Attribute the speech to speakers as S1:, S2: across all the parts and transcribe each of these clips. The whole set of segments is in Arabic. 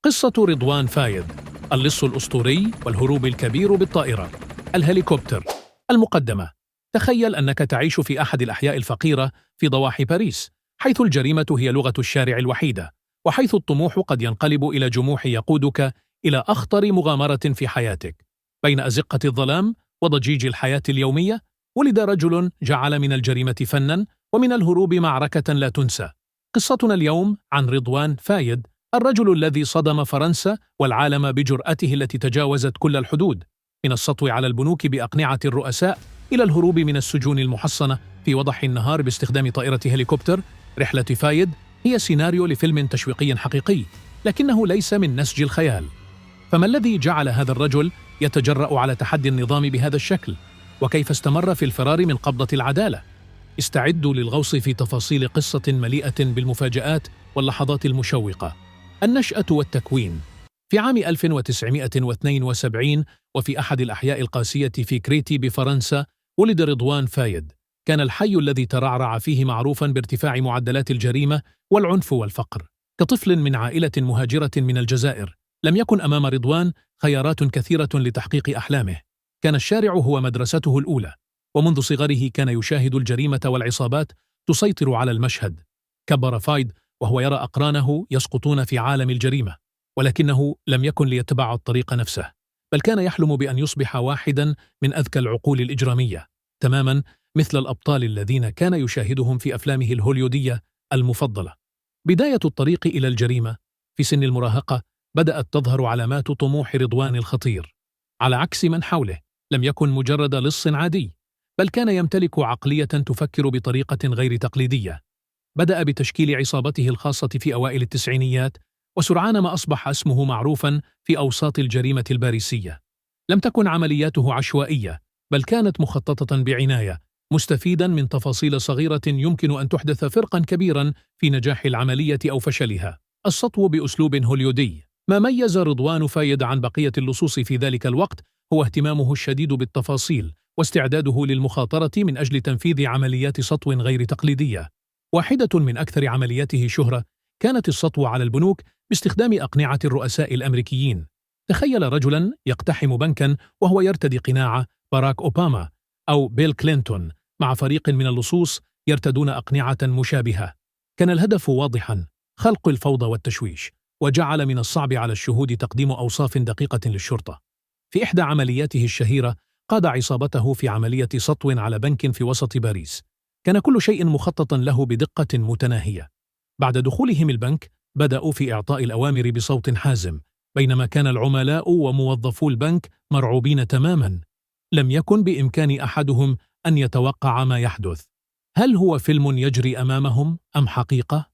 S1: قصة رضوان فايد، اللص الأسطوري والهروب الكبير بالطائرة. الهليكوبتر. المقدمة: تخيل أنك تعيش في أحد الأحياء الفقيرة في ضواحي باريس، حيث الجريمة هي لغة الشارع الوحيدة، وحيث الطموح قد ينقلب إلى جموح يقودك إلى أخطر مغامرة في حياتك. بين أزقة الظلام وضجيج الحياة اليومية، ولد رجل جعل من الجريمة فناً ومن الهروب معركة لا تنسى. قصتنا اليوم عن رضوان فايد، الرجل الذي صدم فرنسا والعالم بجرأته التي تجاوزت كل الحدود، من السطو على البنوك بأقنعة الرؤساء إلى الهروب من السجون المحصنة في وضح النهار باستخدام طائرة هليكوبتر. رحلة فايد هي سيناريو لفيلم تشويقي حقيقي، لكنه ليس من نسج الخيال. فما الذي جعل هذا الرجل يتجرأ على تحدي النظام بهذا الشكل؟ وكيف استمر في الفرار من قبضة العدالة؟ استعدوا للغوص في تفاصيل قصة مليئة بالمفاجآت واللحظات المشوقة. النشأة والتكوين. في عام 1972 وفي أحد الأحياء القاسية في كريتي بفرنسا، ولد رضوان فايد. كان الحي الذي ترعرع فيه معروفاً بارتفاع معدلات الجريمة والعنف والفقر. كطفل من عائلة مهاجرة من الجزائر، لم يكن أمام رضوان خيارات كثيرة لتحقيق أحلامه. كان الشارع هو مدرسته الأولى، ومنذ صغره كان يشاهد الجريمة والعصابات تسيطر على المشهد. كبر فايد وهو يرى أقرانه يسقطون في عالم الجريمة، ولكنه لم يكن ليتبع الطريق نفسه، بل كان يحلم بأن يصبح واحداً من أذكى العقول الإجرامية، تماماً مثل الأبطال الذين كان يشاهدهم في أفلامه الهوليودية المفضلة. بداية الطريق إلى الجريمة. في سن المراهقة بدأت تظهر علامات طموح رضوان الخطير. على عكس من حوله، لم يكن مجرد لص عادي، بل كان يمتلك عقلية تفكر بطريقة غير تقليدية. بدأ بتشكيل عصابته الخاصة في أوائل التسعينيات، وسرعان ما أصبح اسمه معروفاً في أوساط الجريمة الباريسية. لم تكن عملياته عشوائية، بل كانت مخططة بعناية، مستفيداً من تفاصيل صغيرة يمكن أن تحدث فرقاً كبيراً في نجاح العملية أو فشلها. السطو بأسلوب هوليودي. ما ميز رضوان فايد عن بقية اللصوص في ذلك الوقت هو اهتمامه الشديد بالتفاصيل واستعداده للمخاطرة من أجل تنفيذ عمليات سطو غير تقليدية. واحدة من أكثر عملياته شهرة كانت السطو على البنوك باستخدام أقنعة الرؤساء الأمريكيين. تخيل رجلاً يقتحم بنكاً وهو يرتدي قناع باراك أوباما أو بيل كلينتون، مع فريق من اللصوص يرتدون أقنعة مشابهة. كان الهدف واضحاً: خلق الفوضى والتشويش، وجعل من الصعب على الشهود تقديم أوصاف دقيقة للشرطة. في إحدى عملياته الشهيرة، قاد عصابته في عملية سطو على بنك في وسط باريس. كان كل شيء مخططا له بدقة متناهية. بعد دخولهم البنك، بدأوا في إعطاء الأوامر بصوت حازم، بينما كان العملاء وموظفو البنك مرعوبين تماما. لم يكن بإمكان أحدهم أن يتوقع ما يحدث. هل هو فيلم يجري أمامهم أم حقيقة؟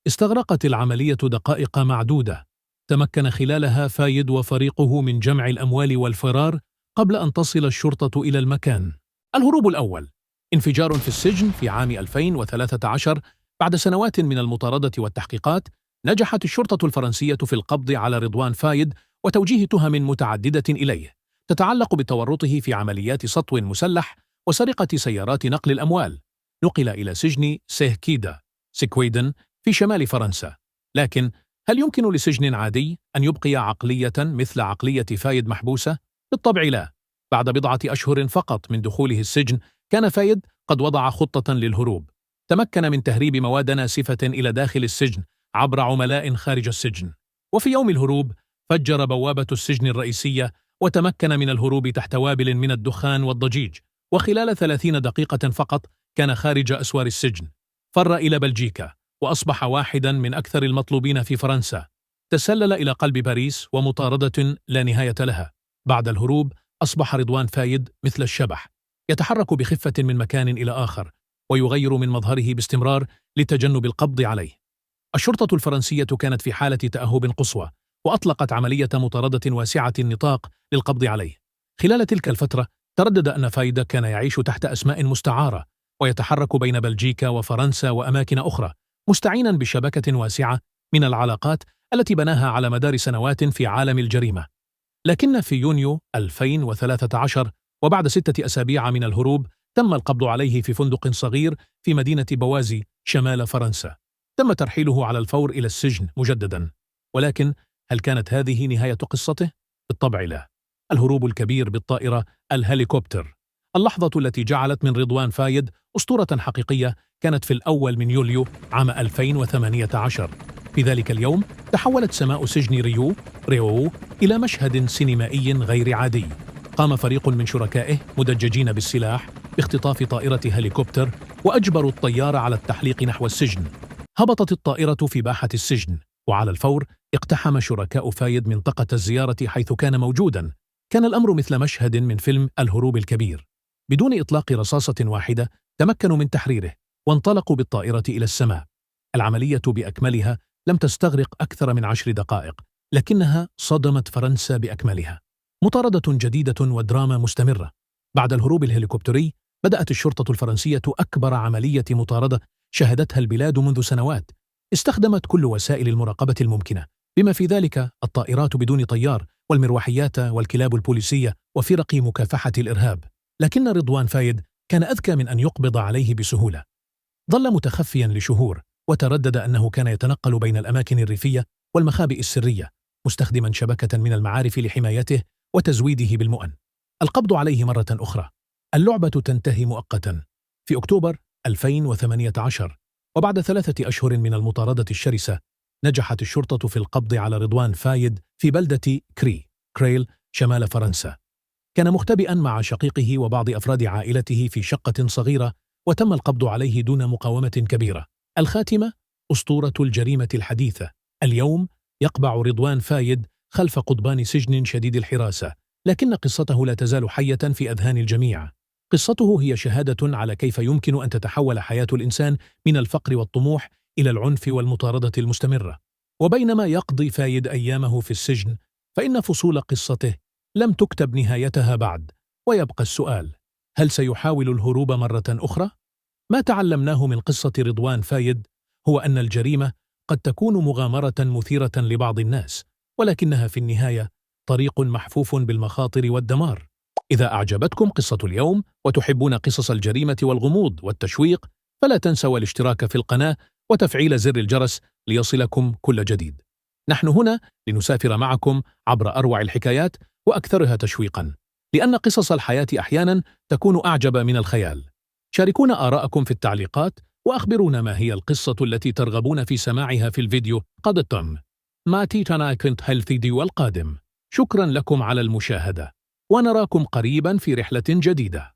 S1: استغرقت العملية دقائق معدودة. تمكن خلالها فايد وفريقه من جمع الأموال والفرار قبل أن تصل الشرطة إلى المكان. الهروب الأول. انفجار في السجن في عام 2013. بعد سنوات من المطاردة والتحقيقات، نجحت الشرطة الفرنسية في القبض على رضوان فايد وتوجيه تهم متعددة إليه، تتعلق بتورطه في عمليات سطو مسلح وسرقة سيارات نقل الأموال. نقل إلى سجن سيهكيدا سكويدن في شمال فرنسا. لكن هل يمكن لسجن عادي أن يبقي عقلية مثل عقلية فايد محبوسة؟ بالطبع لا. بعد بضعة أشهر فقط من دخوله السجن، كان فايد قد وضع خطة للهروب. تمكن من تهريب مواد ناسفة إلى داخل السجن عبر عملاء خارج السجن. وفي يوم الهروب، فجر بوابة السجن الرئيسية وتمكن من الهروب تحت وابل من الدخان والضجيج، وخلال 30 دقيقة فقط كان خارج أسوار السجن. فر إلى بلجيكا، وأصبح واحداً من أكثر المطلوبين في فرنسا. تسلل إلى قلب باريس ومطاردة لا نهاية لها. بعد الهروب، أصبح رضوان فايد مثل الشبح، يتحرك بخفة من مكان إلى آخر، ويغير من مظهره باستمرار لتجنب القبض عليه. الشرطة الفرنسية كانت في حالة تأهب قصوى، وأطلقت عملية مطاردة واسعة النطاق للقبض عليه. خلال تلك الفترة، تردد أن فايد كان يعيش تحت أسماء مستعارة، ويتحرك بين بلجيكا وفرنسا وأماكن أخرى، مستعيناً بشبكة واسعة من العلاقات التي بناها على مدار سنوات في عالم الجريمة. لكن في يونيو 2013، وبعد 6 أسابيع من الهروب، تم القبض عليه في فندق صغير في مدينة بوازي شمال فرنسا. تم ترحيله على الفور إلى السجن مجدداً، ولكن هل كانت هذه نهاية قصته؟ بالطبع لا. الهروب الكبير بالطائرة الهليكوبتر. اللحظة التي جعلت من رضوان فايد أسطورة حقيقية كانت في الأول من يوليو عام 2018. في ذلك اليوم تحولت سماء سجن ريو إلى مشهد سينمائي غير عادي. قام فريق من شركائه مدججين بالسلاح باختطاف طائرة هليكوبتر وأجبروا الطيارة على التحليق نحو السجن. هبطت الطائرة في باحة السجن، وعلى الفور اقتحم شركاء فايد منطقة الزيارة حيث كان موجوداً. كان الأمر مثل مشهد من فيلم الهروب الكبير. بدون إطلاق رصاصة واحدة تمكنوا من تحريره وانطلقوا بالطائرة إلى السماء. العملية بأكملها لم تستغرق أكثر من 10 دقائق، لكنها صدمت فرنسا بأكملها. مطاردة جديدة ودراما مستمرة. بعد الهروب الهليكوبتري بدأت الشرطة الفرنسية أكبر عملية مطاردة شهدتها البلاد منذ سنوات. استخدمت كل وسائل المراقبة الممكنة، بما في ذلك الطائرات بدون طيار والمروحيات والكلاب البوليسية وفرق مكافحة الإرهاب. لكن رضوان فايد كان أذكى من أن يقبض عليه بسهولة. ظل متخفيا لشهور، وتردد أنه كان يتنقل بين الأماكن الريفية والمخابئ السرية، مستخدما شبكة من المعارف لحمايته وتزويده بالمؤن. القبض عليه مرة أخرى. اللعبة تنتهي مؤقتا في أكتوبر 2018، وبعد 3 أشهر من المطاردة الشرسة نجحت الشرطة في القبض على رضوان فايد في بلدة كريل شمال فرنسا. كان مختبئا مع شقيقه وبعض أفراد عائلته في شقة صغيرة، وتم القبض عليه دون مقاومة كبيرة. الخاتمة: أسطورة الجريمة الحديثة. اليوم يقبع رضوان فايد خلف قضبان سجن شديد الحراسة، لكن قصته لا تزال حية في أذهان الجميع. قصته هي شهادة على كيف يمكن أن تتحول حياة الإنسان من الفقر والطموح إلى العنف والمطاردة المستمرة. وبينما يقضي فايد أيامه في السجن، فإن فصول قصته لم تكتب نهايتها بعد، ويبقى السؤال: هل سيحاول الهروب مرة أخرى؟ ما تعلمناه من قصة رضوان فايد هو أن الجريمة قد تكون مغامرة مثيرة لبعض الناس، ولكنها في النهاية طريق محفوف بالمخاطر والدمار. إذا أعجبتكم قصة اليوم وتحبون قصص الجريمة والغموض والتشويق، فلا تنسوا الاشتراك في القناة وتفعيل زر الجرس ليصلكم كل جديد. نحن هنا لنسافر معكم عبر أروع الحكايات وأكثرها تشويقاً، لأن قصص الحياة أحياناً تكون أعجب من الخيال. شاركونا آراءكم في التعليقات، وأخبرونا ما هي القصة التي ترغبون في سماعها في الفيديو قادم. ما تيتانا كنت هالفيديو القادم. شكراً لكم على المشاهدة، ونراكم قريباً في رحلة جديدة.